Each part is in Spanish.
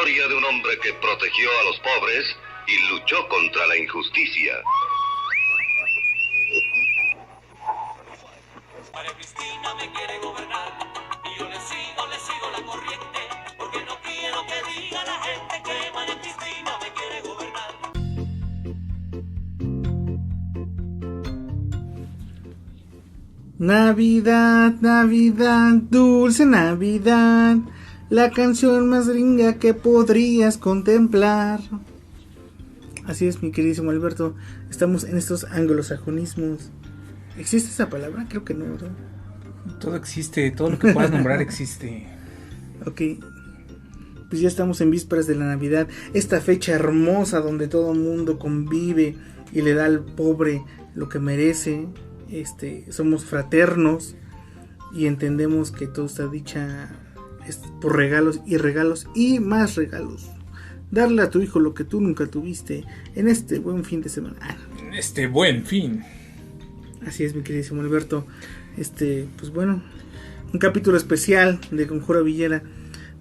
historia de un hombre que protegió a los pobres y luchó contra la injusticia. María Cristina me quiere gobernar y yo le sigo la corriente, porque no quiero que diga la gente que María Cristina me quiere gobernar. Navidad, Navidad, dulce Navidad, la canción más gringa que podrías contemplar. Así es, mi queridísimo Alberto, estamos en estos anglosajonismos. ¿Existe esa palabra? Creo que no, ¿verdad? Todo existe, todo lo que puedas nombrar existe. Ok, pues ya estamos en vísperas de la Navidad, esta fecha hermosa donde todo el mundo convive y le da al pobre lo que merece. Somos fraternos y entendemos que todo está dicha por regalos y más regalos. Darle a tu hijo lo que tú nunca tuviste en este buen fin de semana. En este buen fin. Así es, mi queridísimo Alberto. Pues bueno, un capítulo especial de Conjura Villera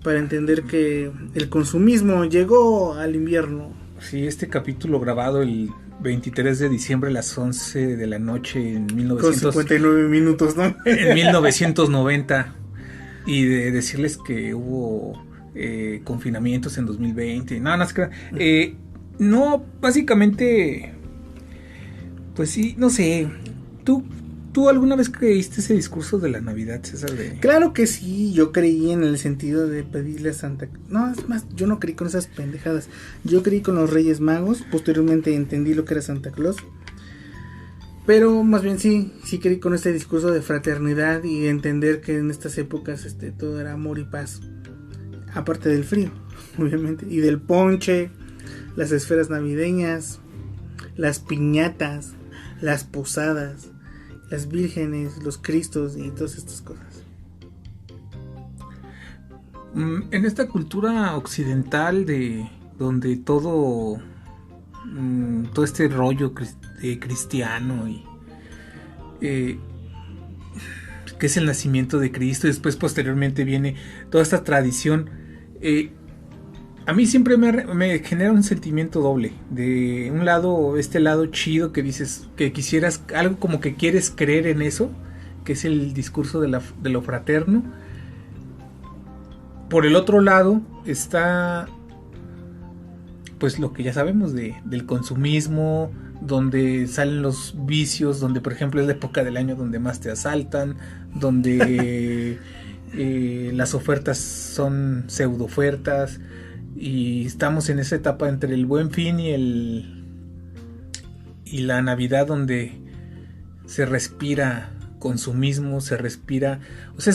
para entender que el consumismo llegó al invierno. Sí, este capítulo grabado el 23 de diciembre a las 11 de la noche en 59 minutos, ¿no? En 1990. Y de decirles que hubo confinamientos en 2020. No, básicamente, pues sí, no sé. ¿Tú alguna vez creíste ese discurso de la Navidad, César? Claro que sí, yo creí en el sentido de pedirle a Santa... No, es más, yo no creí con esas pendejadas. Yo creí con los Reyes Magos, posteriormente entendí lo que era Santa Claus. Pero más bien sí creí con este discurso de fraternidad y entender que en estas épocas todo era amor y paz. Aparte del frío, obviamente, y del ponche, las esferas navideñas, las piñatas, las posadas, las vírgenes, los cristos y todas estas cosas. En esta cultura occidental donde todo este rollo cristiano y que es el nacimiento de Cristo y después posteriormente viene toda esta tradición, a mí siempre me genera un sentimiento doble. De un lado, este lado chido que dices que quisieras algo, como que quieres creer en eso, que es el discurso de lo fraterno. Por el otro lado está pues lo que ya sabemos del consumismo, donde salen los vicios, donde por ejemplo es la época del año donde más te asaltan, donde las ofertas son pseudo ofertas. Y estamos en esa etapa entre el Buen Fin y la Navidad, donde se respira consumismo, se respira, o sea,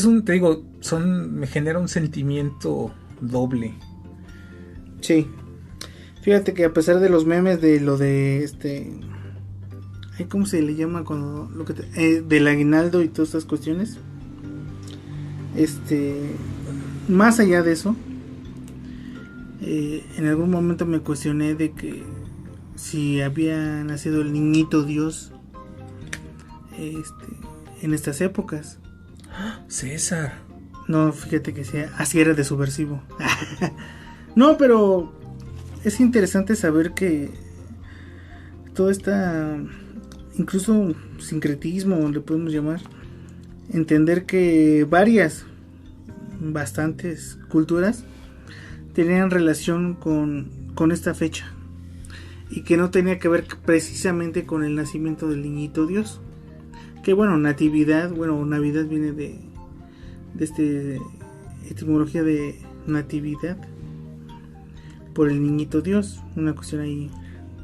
me genera un sentimiento doble. Sí. Fíjate que a pesar de los memes de lo de ¿cómo se le llama cuando del aguinaldo y todas estas cuestiones? Más allá de eso, en algún momento me cuestioné de que si había nacido el niñito Dios en estas épocas. César. No, fíjate que así era de subversivo. No, pero es interesante saber que todo esta, incluso sincretismo le podemos llamar, entender que bastantes culturas tenían relación con esta fecha y que no tenía que ver precisamente con el nacimiento del niñito Dios, que Navidad viene de etimología de natividad por el niñito Dios, una cuestión ahí.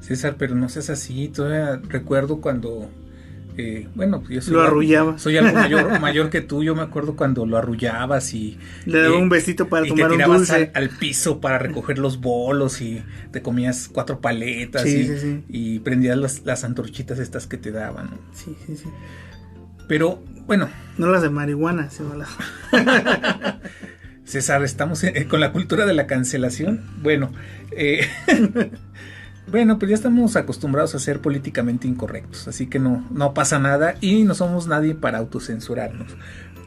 César, pero no seas así. Todavía recuerdo cuando yo lo arrullaba. Soy algo mayor que tú. Yo me acuerdo cuando lo arrullabas y le daba un besito para tomar un dulce al piso para recoger los bolos y te comías 4 paletas. Sí. Y prendías las antorchitas estas que te daban, ¿no? Sí. Pero bueno, no las de marihuana, César, estamos con la cultura de la cancelación. Bueno, pues ya estamos acostumbrados a ser políticamente incorrectos, así que no pasa nada y no somos nadie para autocensurarnos.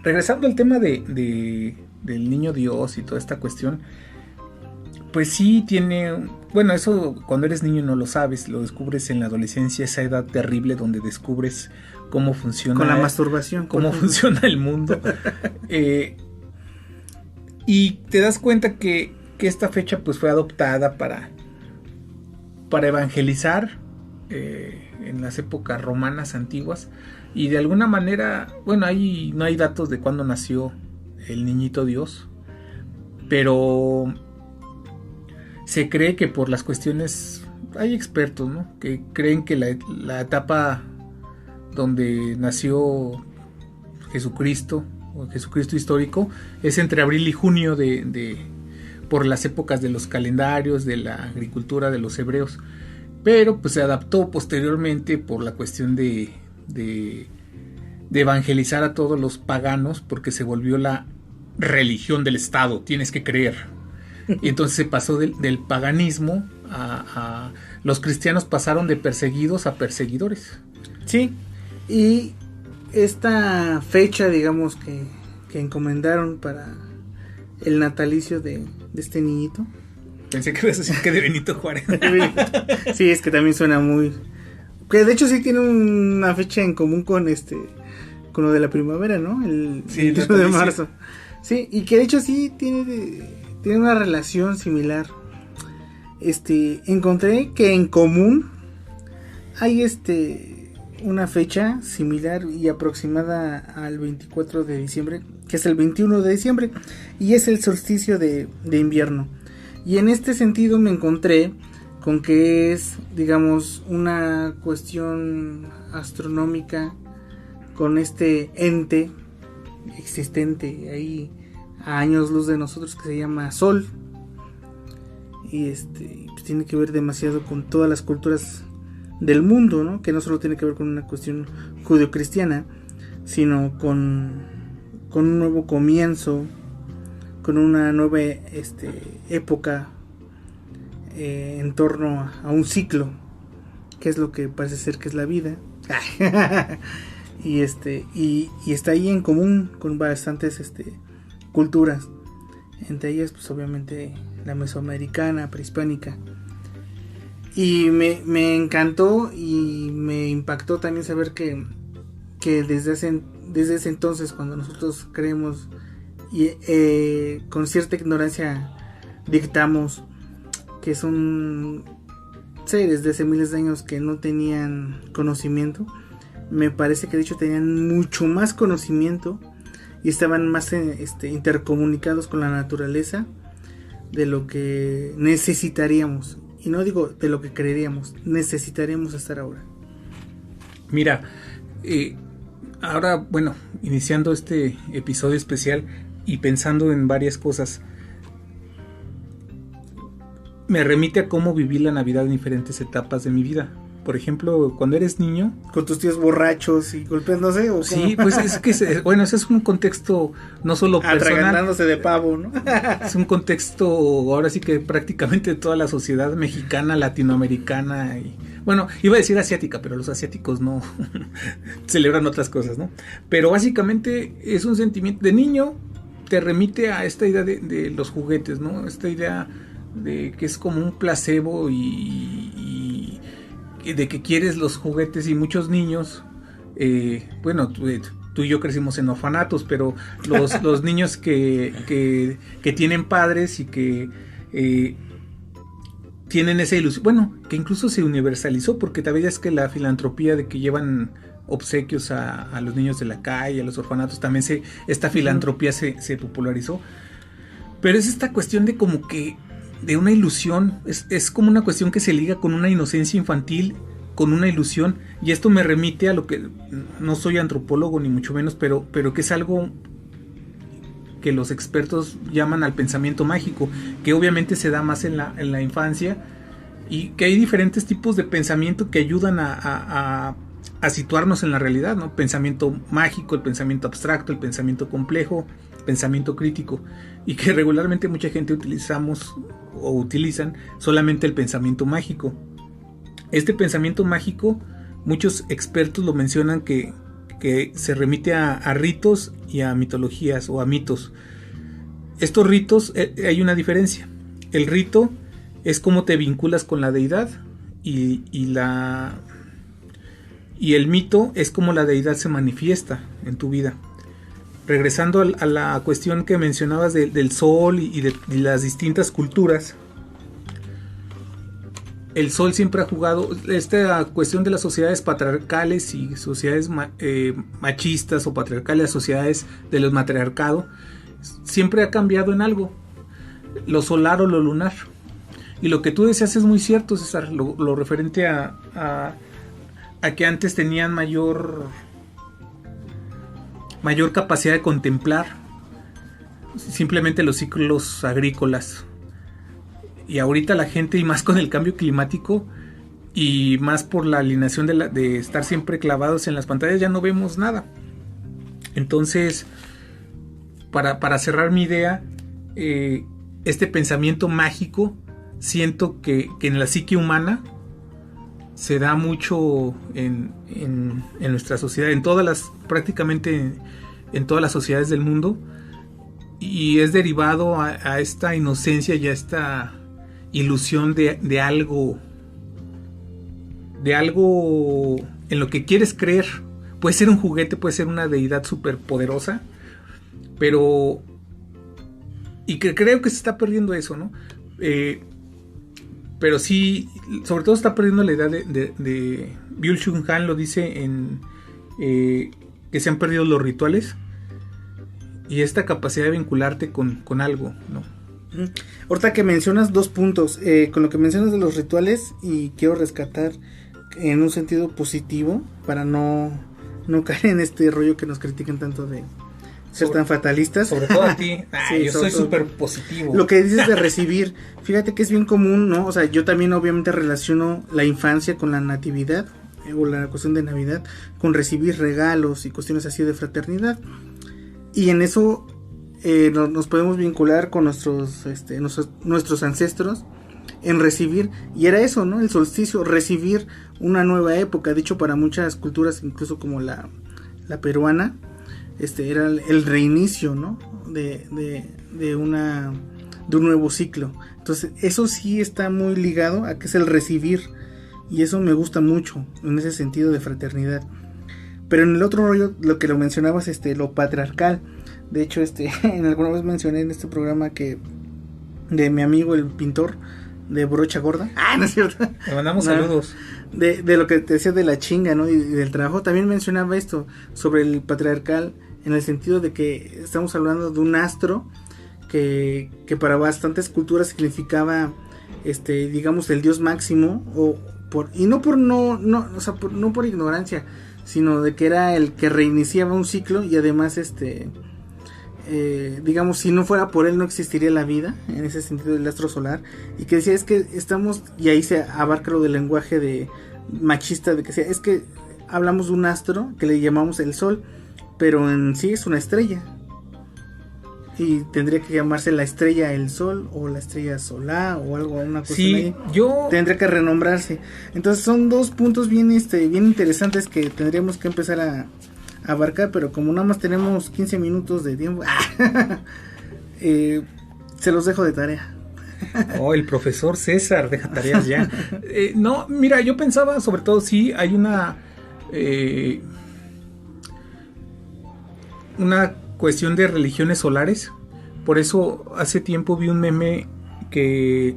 Regresando al tema del niño Dios y toda esta cuestión, Pues sí, tiene... Bueno, eso cuando eres niño no lo sabes, lo descubres en la adolescencia, esa edad terrible donde descubres cómo funciona... Con la masturbación. Cómo funciona el mundo. Y te das cuenta que esta fecha pues fue adoptada para evangelizar en las épocas romanas antiguas. Y de alguna manera, bueno, no hay datos de cuándo nació el niñito Dios, pero se cree que por las cuestiones, hay expertos, ¿no?, que creen que la etapa donde nació Jesucristo, o Jesucristo histórico, es entre abril y junio por las épocas de los calendarios, de la agricultura de los hebreos, pero pues se adaptó posteriormente por la cuestión de evangelizar a todos los paganos, porque se volvió la religión del Estado, tienes que creer. Y entonces se pasó del paganismo a los cristianos pasaron de perseguidos a perseguidores. Sí, y esta fecha, digamos, que encomendaron para el natalicio de este niñito. Pensé que ibas a decir que de Benito Juárez. Sí, es que también suena muy... Que de hecho sí tiene una fecha en común con lo de la primavera, ¿no? El 1 de marzo. Sí, y que de hecho sí tiene una relación similar. Encontré que en común hay una fecha similar y aproximada al 24 de diciembre, que es el 21 de diciembre, y es el solsticio de invierno. Y en este sentido me encontré con que es, digamos, una cuestión astronómica con este ente existente ahí a años luz de nosotros, que se llama Sol, y pues tiene que ver demasiado con todas las culturas del mundo, ¿no? Que no solo tiene que ver con una cuestión judeocristiana, sino con un nuevo comienzo, con una nueva época en torno a un ciclo, que es lo que parece ser que es la vida. y está ahí en común con bastantes culturas, entre ellas pues obviamente la mesoamericana, prehispánica. Y me encantó y me impactó también saber que desde ese entonces, cuando nosotros creemos y con cierta ignorancia dictamos que son seres de hace miles de años que no tenían conocimiento, me parece que de hecho tenían mucho más conocimiento y estaban más intercomunicados con la naturaleza de lo que necesitaríamos. Y no digo de lo que creeríamos, necesitaríamos estar ahora. Mira, ahora, bueno, iniciando este episodio especial y pensando en varias cosas, me remite a cómo viví la Navidad en diferentes etapas de mi vida. Por ejemplo, cuando eres niño... ¿Con tus tíos borrachos y golpeándose? ¿O sí, pues es que, ese es un contexto no solo personal. Atragantándose de pavo, ¿no? Es un contexto, ahora sí que prácticamente toda la sociedad mexicana, latinoamericana y... Bueno, iba a decir asiática, pero los asiáticos no celebran otras cosas, ¿no? Pero básicamente es un sentimiento de niño, te remite a esta idea de los juguetes, ¿no? Esta idea de que es como un placebo y de que quieres los juguetes, y muchos niños, bueno, tú y yo crecimos en orfanatos, pero los niños que tienen padres y que tienen esa ilusión, bueno, que incluso se universalizó, porque tal vez es que la filantropía de que llevan obsequios a los niños de la calle, a los orfanatos, también esta filantropía se popularizó, pero es esta cuestión de como que de una ilusión, es como una cuestión que se liga con una inocencia infantil, con una ilusión, y esto me remite a lo que, no soy antropólogo ni mucho menos, pero que es algo que los expertos llaman al pensamiento mágico, que obviamente se da más en la infancia, y que hay diferentes tipos de pensamiento que ayudan a situarnos en la realidad, ¿no? Pensamiento mágico, el pensamiento abstracto, el pensamiento complejo, pensamiento crítico, y que regularmente mucha gente utilizan solamente el pensamiento mágico. Este pensamiento mágico, muchos expertos lo mencionan que se remite a ritos y a mitologías o a mitos. Estos ritos, hay una diferencia. el rito es cómo te vinculas con la deidad y el mito es cómo la deidad se manifiesta en tu vida. Regresando a la cuestión que mencionabas del sol y de las distintas culturas, el sol siempre ha jugado esta cuestión de las sociedades patriarcales y sociedades machistas o patriarcales, las sociedades de los matriarcado, siempre ha cambiado en algo, lo solar o lo lunar. Y lo que tú decías es muy cierto, César, lo referente a que antes tenían mayor capacidad de contemplar simplemente los ciclos agrícolas. Y ahorita la gente, y más con el cambio climático y más por la alineación de estar siempre clavados en las pantallas, ya no vemos nada. Entonces, para cerrar mi idea, este pensamiento mágico, siento que en la psique humana se da mucho en nuestra sociedad, prácticamente en todas las sociedades del mundo, y es derivado a esta inocencia y a esta ilusión de algo en lo que quieres creer. Puede ser un juguete, puede ser una deidad superpoderosa, pero y que creo que se está perdiendo eso, ¿no? Pero sí, sobre todo está perdiendo la idea de Byung-Chul Han lo dice que se han perdido los rituales y esta capacidad de vincularte con algo, ¿no? Ahorita que mencionas 2 puntos, con lo que mencionas de los rituales, y quiero rescatar en un sentido positivo para no caer en este rollo que nos critican tanto de ser tan fatalistas. Sobre todo a ti. Sí, yo soy súper positivo. Lo que dices de recibir, fíjate que es bien común, ¿no? O sea, yo también obviamente relaciono la infancia con la natividad, o la cuestión de Navidad, con recibir regalos y cuestiones así de fraternidad. Y en eso nos podemos vincular con nuestros ancestros en recibir, y era eso, ¿no? El solsticio, recibir una nueva época. De hecho, para muchas culturas, incluso como la peruana, era el reinicio, ¿no? de un nuevo ciclo. Entonces, eso sí está muy ligado a que es el recibir, y eso me gusta mucho en ese sentido de fraternidad. Pero en el otro rollo, lo que lo mencionabas, lo patriarcal. De hecho, en alguna vez mencioné en este programa que de mi amigo el pintor de Brocha Gorda. No es cierto. Le mandamos saludos. De lo que te decía de la chinga, ¿no? Y del trabajo. También mencionaba esto sobre el patriarcal, en el sentido de que estamos hablando de un astro que para bastantes culturas significaba, digamos, el dios máximo, no por ignorancia, sino de que era el que reiniciaba un ciclo, y además digamos, si no fuera por él no existiría la vida, en ese sentido del astro solar. Y que decía, es que estamos, y ahí se abarca lo del lenguaje de machista, de que sea, es que hablamos de un astro que le llamamos el sol, pero en sí es una estrella, y tendría que llamarse la estrella el sol, o la estrella solar, o algo, una cosa sí, ahí. Tendría que renombrarse. Entonces son 2 puntos bien interesantes que tendríamos que empezar a abarcar, pero como nada más tenemos 15 minutos de tiempo, se los dejo de tarea. El profesor César deja tareas ya. No, mira, yo pensaba, sobre todo, sí, hay una cuestión de religiones solares. Por eso hace tiempo vi un meme que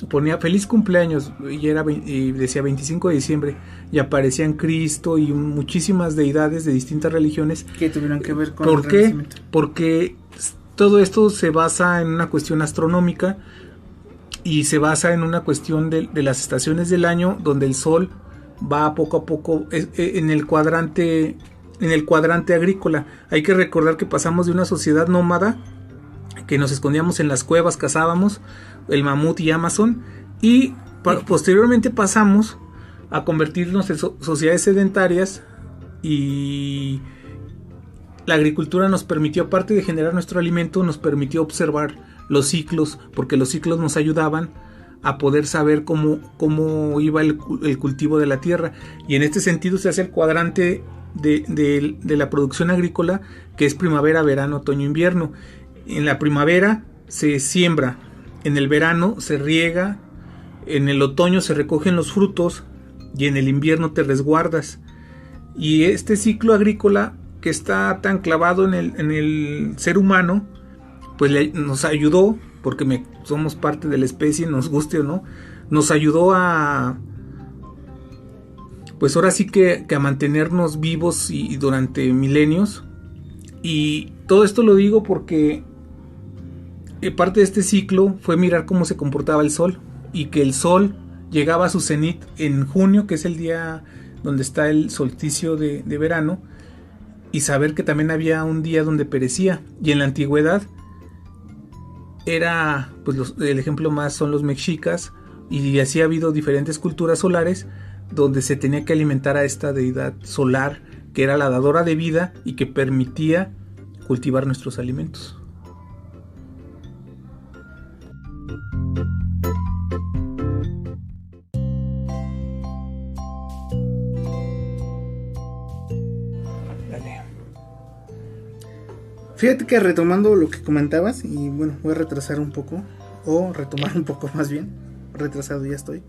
ponía feliz cumpleaños y decía 25 de diciembre, y aparecían Cristo y muchísimas deidades de distintas religiones que tuvieron que ver con ¿por qué? Porque todo esto se basa en una cuestión astronómica y se basa en una cuestión de las estaciones del año, donde el sol va poco a poco en el cuadrante agrícola. Hay que recordar que pasamos de una sociedad nómada, que nos escondíamos en las cuevas, cazábamos el mamut y Amazon, y posteriormente pasamos a convertirnos en sociedades sedentarias, y la agricultura nos permitió, aparte de generar nuestro alimento, nos permitió observar los ciclos, porque los ciclos nos ayudaban a poder saber cómo iba el cultivo de la tierra, y en este sentido se hace el cuadrante de la producción agrícola, que es primavera, verano, otoño, invierno. En la primavera se siembra, en el verano se riega, en el otoño se recogen los frutos y en el invierno te resguardas. Y este ciclo agrícola que está tan clavado en el ser humano, pues nos ayudó, porque somos parte de la especie, nos guste o no, nos ayudó a, pues ahora sí que a mantenernos vivos y durante milenios. Y todo esto lo digo porque parte de este ciclo fue mirar cómo se comportaba el sol, y que el sol llegaba a su cenit en junio, que es el día donde está el solsticio de verano, y saber que también había un día donde perecía. Y en la antigüedad era, pues el ejemplo más son los mexicas, y así ha habido diferentes culturas solares donde se tenía que alimentar a esta deidad solar, que era la dadora de vida y que permitía cultivar nuestros alimentos. Fíjate que retomando lo que comentabas, y bueno, voy a retrasar un poco, o retomar un poco más bien, retrasado ya estoy,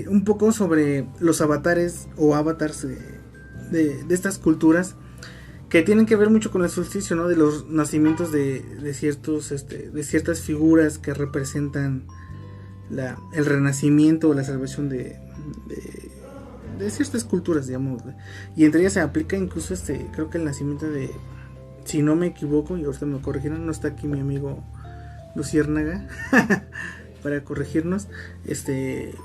un poco sobre los avatares o avatars de estas culturas que tienen que ver mucho con el solsticio, ¿no? De los nacimientos de ciertas figuras que representan el renacimiento o la salvación de ciertas culturas, digamos, y entre ellas se aplica incluso creo que el nacimiento de, si no me equivoco, y ahorita me corregirán, no está aquí mi amigo Luciérnaga para corregirnos,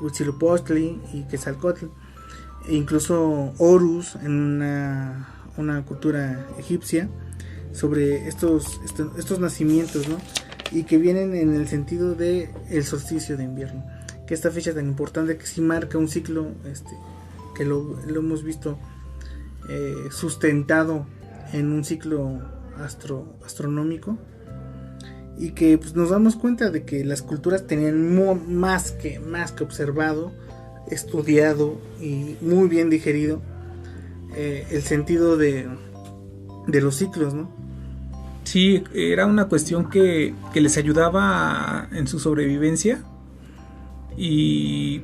Huitzilopochtli y Quetzalcóatl, e incluso Horus en una cultura egipcia, sobre estos nacimientos, ¿no? Y que vienen en el sentido de el solsticio de invierno, que esta fecha tan importante que sí marca un ciclo, que lo hemos visto sustentado en un ciclo astronómico, y que pues nos damos cuenta de que las culturas tenían más que observado, estudiado y muy bien digerido el sentido de los ciclos, ¿no? Sí, era una cuestión que les ayudaba en su sobrevivencia, y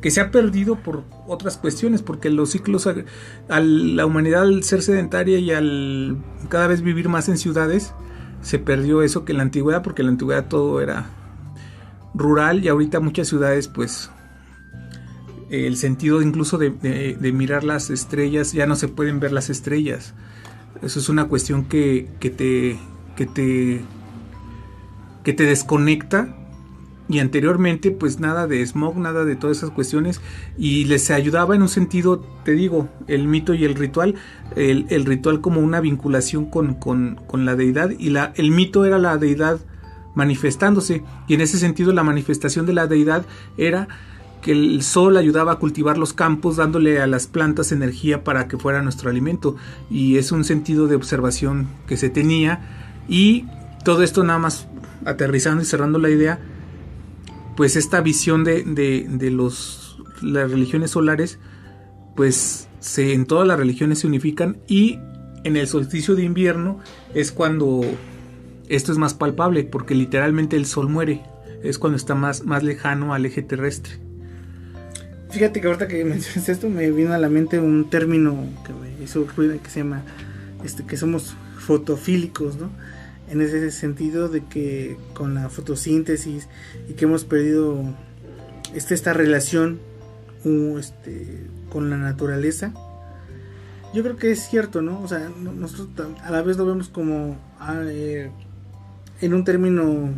que se ha perdido por otras cuestiones, porque los ciclos, a la humanidad, al ser sedentaria y al cada vez vivir más en ciudades, se perdió eso que en la antigüedad, porque en la antigüedad todo era rural, y ahorita muchas ciudades, pues el sentido incluso de mirar las estrellas, ya no se pueden ver las estrellas. Eso es una cuestión que te desconecta. Y anteriormente pues nada de smog, nada de todas esas cuestiones, y les ayudaba en un sentido, te digo, el mito y el ritual, el ritual como una vinculación con la deidad, y el mito era la deidad manifestándose, y en ese sentido la manifestación de la deidad era que el sol ayudaba a cultivar los campos, dándole a las plantas energía para que fuera nuestro alimento, y es un sentido de observación que se tenía. Y todo esto nada más aterrizando y cerrando la idea, pues esta visión de las religiones solares, pues en todas las religiones se unifican, y en el solsticio de invierno es cuando esto es más palpable, porque literalmente el sol muere, es cuando está más lejano al eje terrestre. Fíjate que ahorita que mencionas esto me vino a la mente un término que me hizo ruido, que se llama que somos fotofílicos, ¿no? En ese sentido de que con la fotosíntesis y que hemos perdido esta relación con la naturaleza. Yo creo que es cierto, ¿no? O sea, nosotros a la vez lo vemos como en un término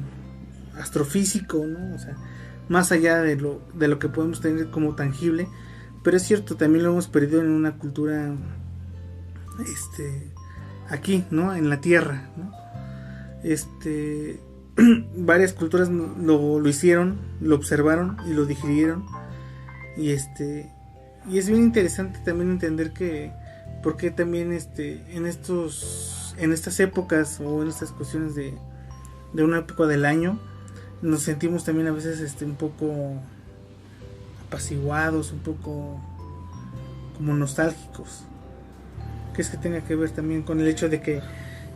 astrofísico, ¿no? O sea, más allá de lo que podemos tener como tangible, pero es cierto, también lo hemos perdido en una cultura aquí, ¿no? En la tierra, ¿no? Varias culturas lo hicieron, lo observaron y lo digirieron, y es bien interesante también entender que por qué también en estas épocas o en estas cuestiones de una época del año nos sentimos también a veces un poco apaciguados, un poco como nostálgicos. Que es que tenga que ver también con el hecho de que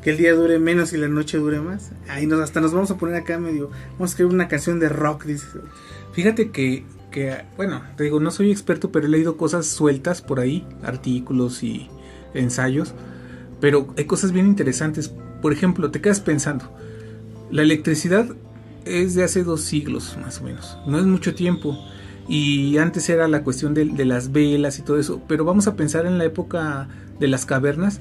que el día dure menos y la noche dure más. Ahí hasta nos vamos a poner acá medio, vamos a escribir una canción de rock, dice. Fíjate que, bueno, te digo, no soy experto, pero he leído cosas sueltas por ahí, artículos y ensayos, pero hay cosas bien interesantes. Por ejemplo, te quedas pensando, la electricidad es de hace 2 siglos más o menos, no es mucho tiempo, y antes era la cuestión de las velas y todo eso, pero vamos a pensar en la época de las cavernas,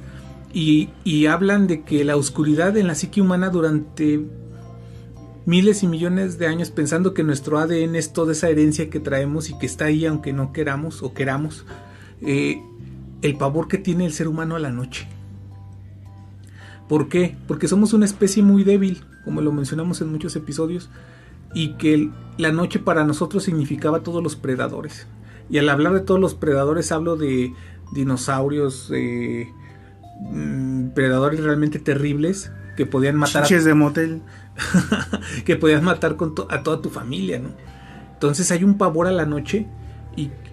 y hablan de que la oscuridad en la psique humana durante miles y millones de años, pensando que nuestro ADN es toda esa herencia que traemos y que está ahí aunque no queramos o queramos, el pavor que tiene el ser humano a la noche. ¿Por qué? Porque somos una especie muy débil, como lo mencionamos en muchos episodios, y que la noche para nosotros significaba todos los predadores. Y al hablar de todos los predadores hablo de dinosaurios, predadores realmente terribles que podían matar chiches de motel. que podías matar a toda tu familia, ¿no? Entonces hay un pavor a la noche,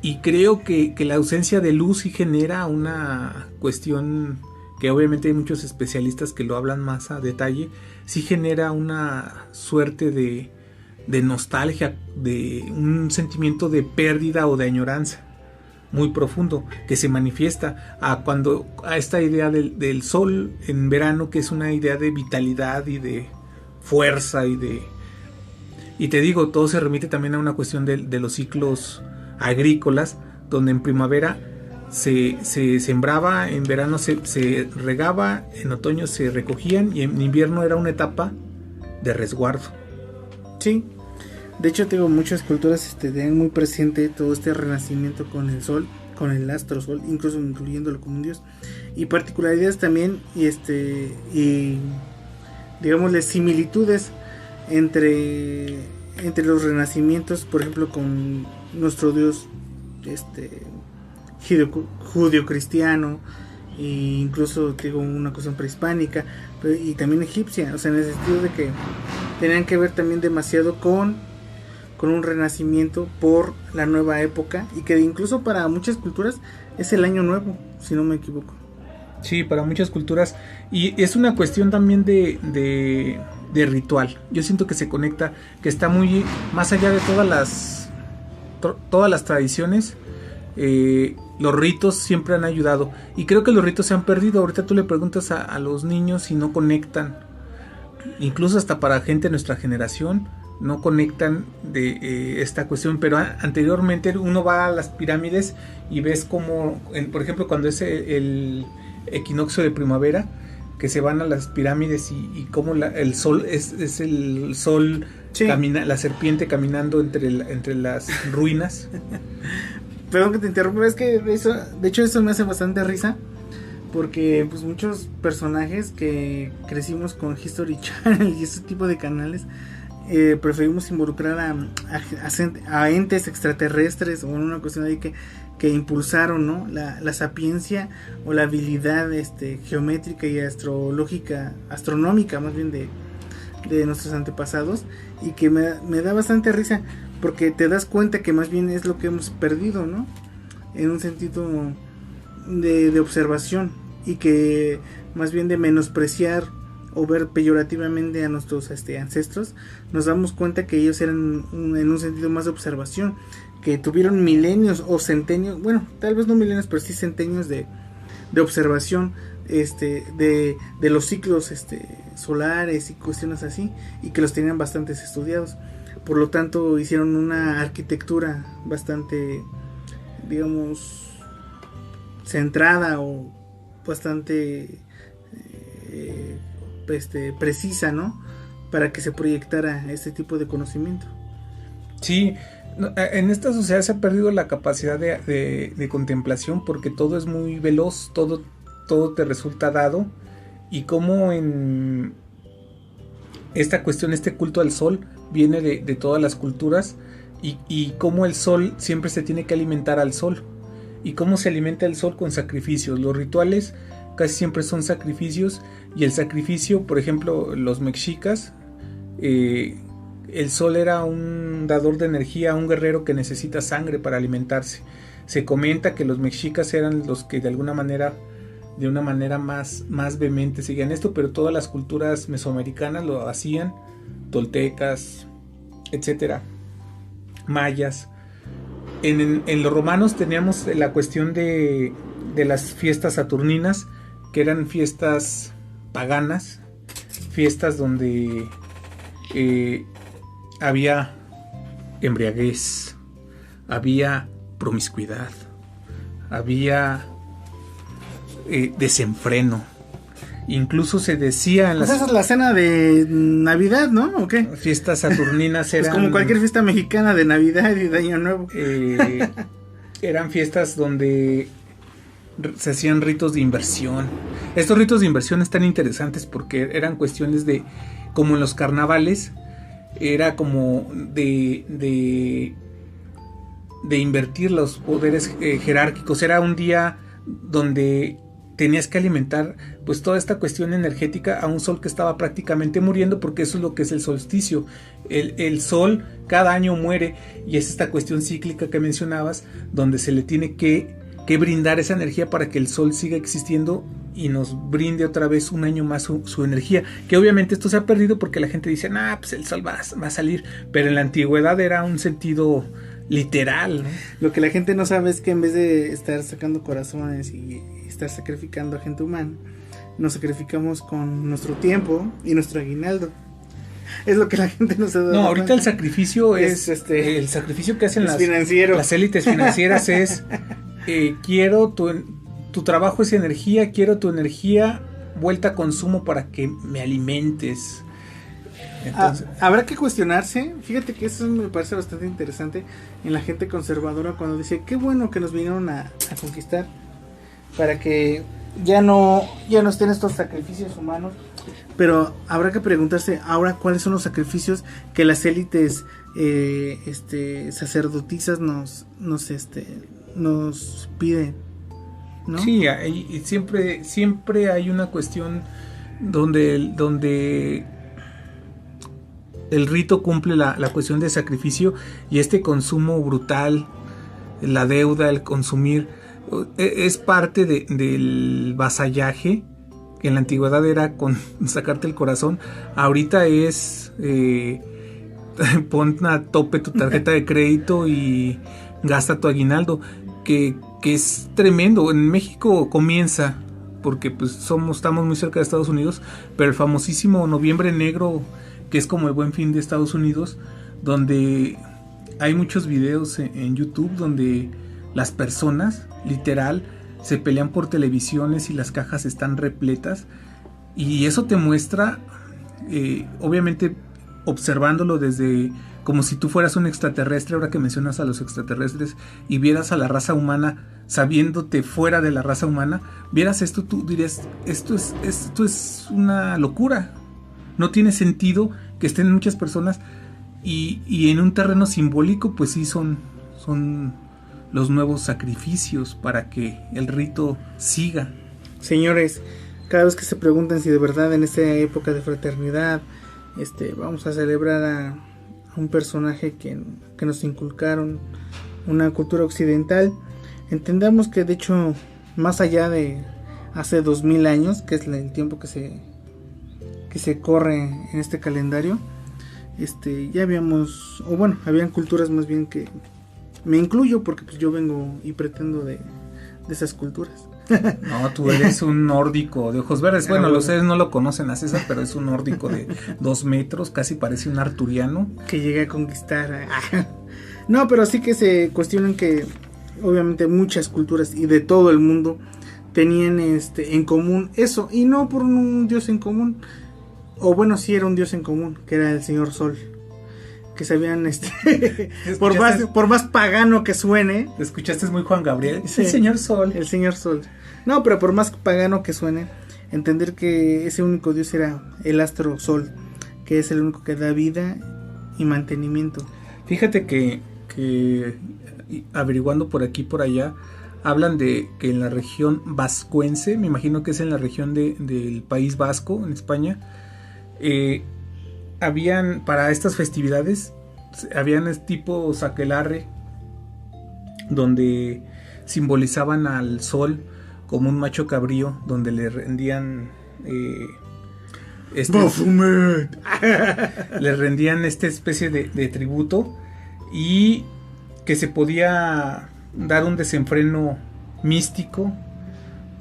y creo que la ausencia de luz sí genera una cuestión que obviamente hay muchos especialistas que lo hablan más a detalle, sí genera una suerte de nostalgia, de un sentimiento de pérdida o de añoranza muy profundo que se manifiesta a esta idea del sol en verano, que es una idea de vitalidad y de fuerza y te digo, todo se remite también a una cuestión de los ciclos agrícolas, donde en primavera se sembraba, en verano se regaba, en otoño se recogían y en invierno era una etapa de resguardo. Sí, de hecho tengo muchas culturas tienen muy presente todo este renacimiento con el sol, con el astro sol, incluso incluyéndolo como un dios, y particularidades también y digámosle similitudes entre los renacimientos, por ejemplo con nuestro dios judio-cristiano, e incluso digo una cuestión prehispánica y también egipcia, o sea, en el sentido de que tenían que ver también demasiado con un renacimiento por la nueva época, y que incluso para muchas culturas es el año nuevo, si no me equivoco. Sí, para muchas culturas, y es una cuestión también de ritual. Yo siento que se conecta, que está muy más allá de todas las tradiciones. Los ritos siempre han ayudado, y creo que los ritos se han perdido. Ahorita tú le preguntas a los niños y no conectan, incluso hasta para gente de nuestra generación no conectan de esta cuestión. Pero anteriormente uno va a las pirámides y ves como, por ejemplo, cuando es el equinoccio de primavera, que se van a las pirámides y como el sol es el sol, sí. La serpiente caminando entre las ruinas. Perdón que te interrumpa, es que de hecho eso me hace bastante risa, porque pues muchos personajes que crecimos con History Channel y ese tipo de canales, preferimos involucrar a entes extraterrestres, o en una cuestión ahí que impulsaron, ¿no? la sapiencia o la habilidad geométrica y astronómica más bien de nuestros antepasados, y que me da bastante risa, porque te das cuenta que más bien es lo que hemos perdido, ¿no? En un sentido de observación, y que más bien de menospreciar o ver peyorativamente a nuestros ancestros, nos damos cuenta que ellos eran en un sentido más de observación, que tuvieron milenios o centenios, bueno, tal vez no milenios, pero sí centenios de observación de los ciclos solares y cuestiones así, y que los tenían bastante estudiados. Por lo tanto, hicieron una arquitectura bastante, digamos, centrada o bastante precisa, ¿no? Para que se proyectara este tipo de conocimiento. Sí, en esta sociedad se ha perdido la capacidad de contemplación, porque todo es muy veloz, todo te resulta dado, y como en esta cuestión, este culto al sol viene de todas las culturas, y cómo el sol siempre se tiene que alimentar al sol, y cómo se alimenta el sol con sacrificios. Los rituales casi siempre son sacrificios, y el sacrificio, por ejemplo, los mexicas, el sol era un dador de energía, un guerrero que necesita sangre para alimentarse. Se comenta que los mexicas eran los que de alguna manera de una manera más vehemente seguían esto, pero todas las culturas mesoamericanas lo hacían, toltecas, etcétera, mayas. En los romanos teníamos la cuestión de las fiestas saturninas, que eran fiestas paganas, fiestas donde había embriaguez, había promiscuidad, había desenfreno. Incluso se decía en pues esa es la cena de Navidad, ¿no? ¿O qué? Fiestas saturninas eran... Es como cualquier fiesta mexicana de Navidad y de Año Nuevo. Eran fiestas donde se hacían ritos de inversión. Estos ritos de inversión están interesantes porque eran cuestiones de, como en los carnavales, era como de invertir los poderes jerárquicos. Era un día donde tenías que alimentar pues toda esta cuestión energética a un sol que estaba prácticamente muriendo, porque eso es lo que es el solsticio. El sol cada año muere, y es esta cuestión cíclica que mencionabas, donde se le tiene que brindar esa energía para que el sol siga existiendo y nos brinde otra vez un año más su energía, que obviamente esto se ha perdido porque la gente dice, pues el sol va a salir, pero en la antigüedad era un sentido literal, ¿no? Lo que la gente no sabe es que en vez de estar sacando corazones y estar sacrificando a gente humana, nos sacrificamos con nuestro tiempo y nuestro aguinaldo. Es lo que la gente no se da. No, ahorita cuenta. el sacrificio es el sacrificio que hacen las élites financieras es quiero tu trabajo es energía, quiero tu energía vuelta a consumo para que me alimentes. Entonces, habrá que cuestionarse. Fíjate que eso me parece bastante interesante en la gente conservadora, cuando dice qué bueno que nos vinieron a conquistar para que ya no estén estos sacrificios humanos. Pero habrá que preguntarse ahora cuáles son los sacrificios que las élites sacerdotisas nos piden, ¿no? Sí, y siempre hay una cuestión donde el rito cumple la cuestión de sacrificio, y este consumo brutal, la deuda, el consumir, es parte del vasallaje, que en la antigüedad era con sacarte el corazón. Ahorita es pon a tope tu tarjeta de crédito y gasta tu aguinaldo, que es tremendo. En México comienza, porque pues estamos muy cerca de Estados Unidos, pero el famosísimo Noviembre Negro, que es como el Buen Fin de Estados Unidos, donde hay muchos videos en YouTube donde las personas, literal, se pelean por televisiones y las cajas están repletas, y eso te muestra, obviamente observándolo desde como si tú fueras un extraterrestre, ahora que mencionas a los extraterrestres, y vieras a la raza humana sabiéndote fuera de la raza humana, vieras esto, tú dirías, esto es una locura, no tiene sentido que estén muchas personas, y en un terreno simbólico pues sí son los nuevos sacrificios para que el rito siga. Señores, cada vez que se preguntan si de verdad en esta época de fraternidad vamos a celebrar a un personaje que nos inculcaron una cultura occidental, entendamos que de hecho, más allá de hace 2000 años, que es el tiempo que se corre en este calendario, ya habíamos, o bueno, habían culturas más bien, que me incluyo porque pues yo vengo y pretendo de esas culturas. No, tú eres un nórdico de ojos verdes. Bueno, ustedes no lo conocen a César, pero es un nórdico de 2 metros, casi parece un arturiano. Que llegué a conquistar. No, pero sí que se cuestionan que obviamente muchas culturas y de todo el mundo tenían en común eso, y no por un dios en común, o bueno, sí era un dios en común, que era el señor Sol, que sabían por más pagano que suene. ¿Te escuchaste? Es muy Juan Gabriel. Sí, el señor Sol. El señor Sol. No, pero por más pagano que suene, entender que ese único dios era el astro Sol, que es el único que da vida y mantenimiento. Fíjate que averiguando por aquí y por allá, hablan de que en la región vascuense, me imagino que es en la región del País Vasco, en España, habían, para estas festividades, habían tipo aquelarre, donde simbolizaban al sol, como un macho cabrío, donde le rendían le rendían esta especie de tributo, y que se podía dar un desenfreno místico,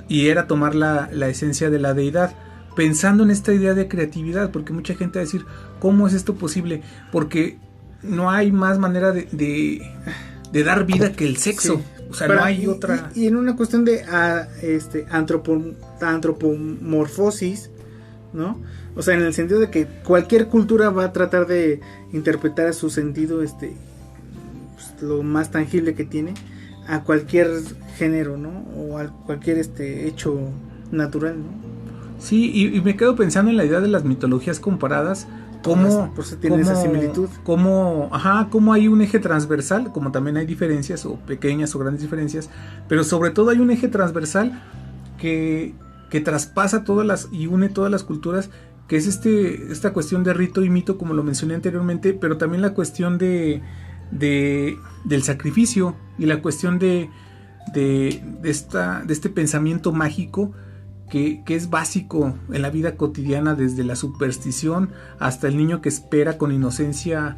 y era tomar la esencia de la deidad, pensando en esta idea de creatividad, porque mucha gente va a decir, ¿cómo es esto posible? Porque no hay más manera de dar vida que el sexo. Sí. O sea, no hay otra. Y en una cuestión de antropomorfosis, ¿no? O sea, en el sentido de que cualquier cultura va a tratar de interpretar a su sentido pues, lo más tangible que tiene a cualquier género, ¿no? O a cualquier hecho natural, ¿no? Sí, y me quedo pensando en la idea de las mitologías comparadas. Cómo tiene esa similitud. Cómo hay un eje transversal, como también hay diferencias, o pequeñas o grandes diferencias, pero sobre todo hay un eje transversal que traspasa y une todas las culturas, que es esta cuestión de rito y mito, como lo mencioné anteriormente, pero también la cuestión del sacrificio, y la cuestión de este pensamiento mágico que es básico en la vida cotidiana, desde la superstición hasta el niño que espera con inocencia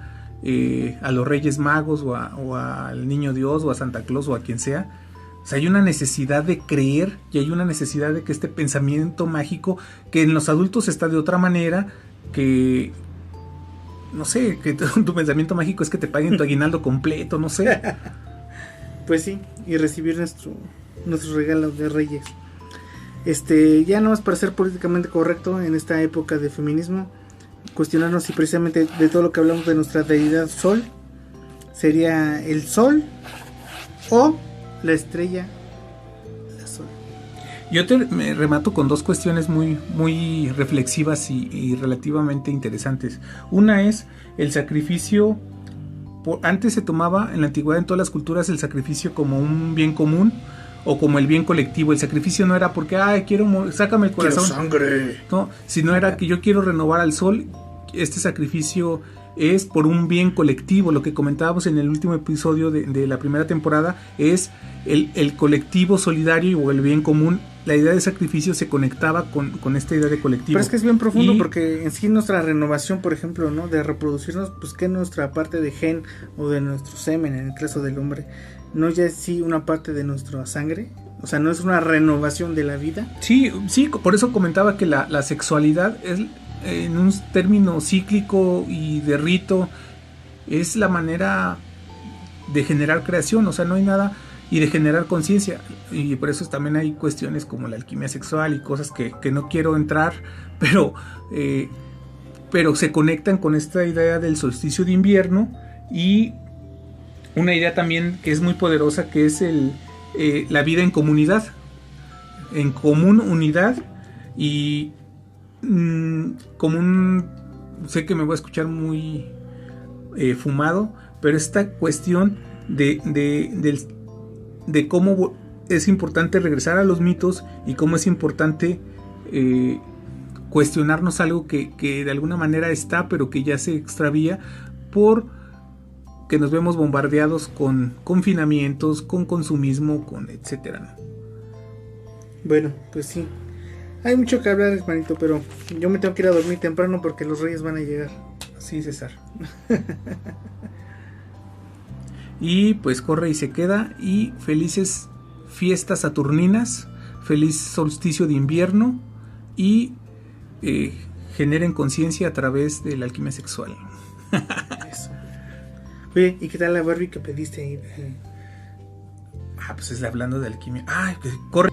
a los Reyes Magos, o al Niño Dios, o a Santa Claus, o a quien sea. O sea, hay una necesidad de creer, y hay una necesidad de que este pensamiento mágico, que en los adultos está de otra manera, que no sé, que tu pensamiento mágico es que te paguen tu aguinaldo completo, no sé. Pues sí, y recibir nuestros regalos de Reyes. Ya no es para ser políticamente correcto en esta época de feminismo, cuestionarnos si precisamente de todo lo que hablamos de nuestra deidad Sol sería el Sol o la estrella, la Sol. Yo me remato con dos cuestiones muy, muy reflexivas y relativamente interesantes. Una es el sacrificio. Antes se tomaba en la antigüedad, en todas las culturas, el sacrificio como un bien común, o como el bien colectivo. El sacrificio no era porque, sácame el corazón, quiero sangre, no, sino era que yo quiero renovar al sol. Este sacrificio es por un bien colectivo. Lo que comentábamos en el último episodio de la primera temporada es el colectivo solidario o el bien común. La idea de sacrificio se conectaba con esta idea de colectivo. Pero es que es bien profundo, porque en sí nuestra renovación, por ejemplo, ¿no? De reproducirnos, pues que nuestra parte de gen o de nuestro semen, en el caso del hombre, no ya es sí una parte de nuestra sangre. O sea, no es una renovación de la vida. Sí, por eso comentaba que la sexualidad es, en un término cíclico y de rito, es la manera de generar creación. O sea, no hay nada, y de generar conciencia, y por eso también hay cuestiones como la alquimia sexual y cosas que no quiero entrar, pero se conectan con esta idea del solsticio de invierno, y una idea también que es muy poderosa, que es la vida en comunidad, en común unidad, y sé que me voy a escuchar muy fumado, pero esta cuestión de cómo es importante regresar a los mitos, y cómo es importante cuestionarnos algo que de alguna manera está, pero que ya se extravía, por que nos vemos bombardeados con confinamientos, con consumismo, con etcétera, ¿no? Bueno, pues sí, hay mucho que hablar, hermanito, pero yo me tengo que ir a dormir temprano porque los Reyes van a llegar. Sí, César. Y pues corre y se queda, y felices fiestas saturninas, feliz solsticio de invierno, y generen conciencia a través de la alquimia sexual. Eso. Oye, ¿y qué tal la Barbie que pediste ahí? Pues es hablando de alquimia. Corre.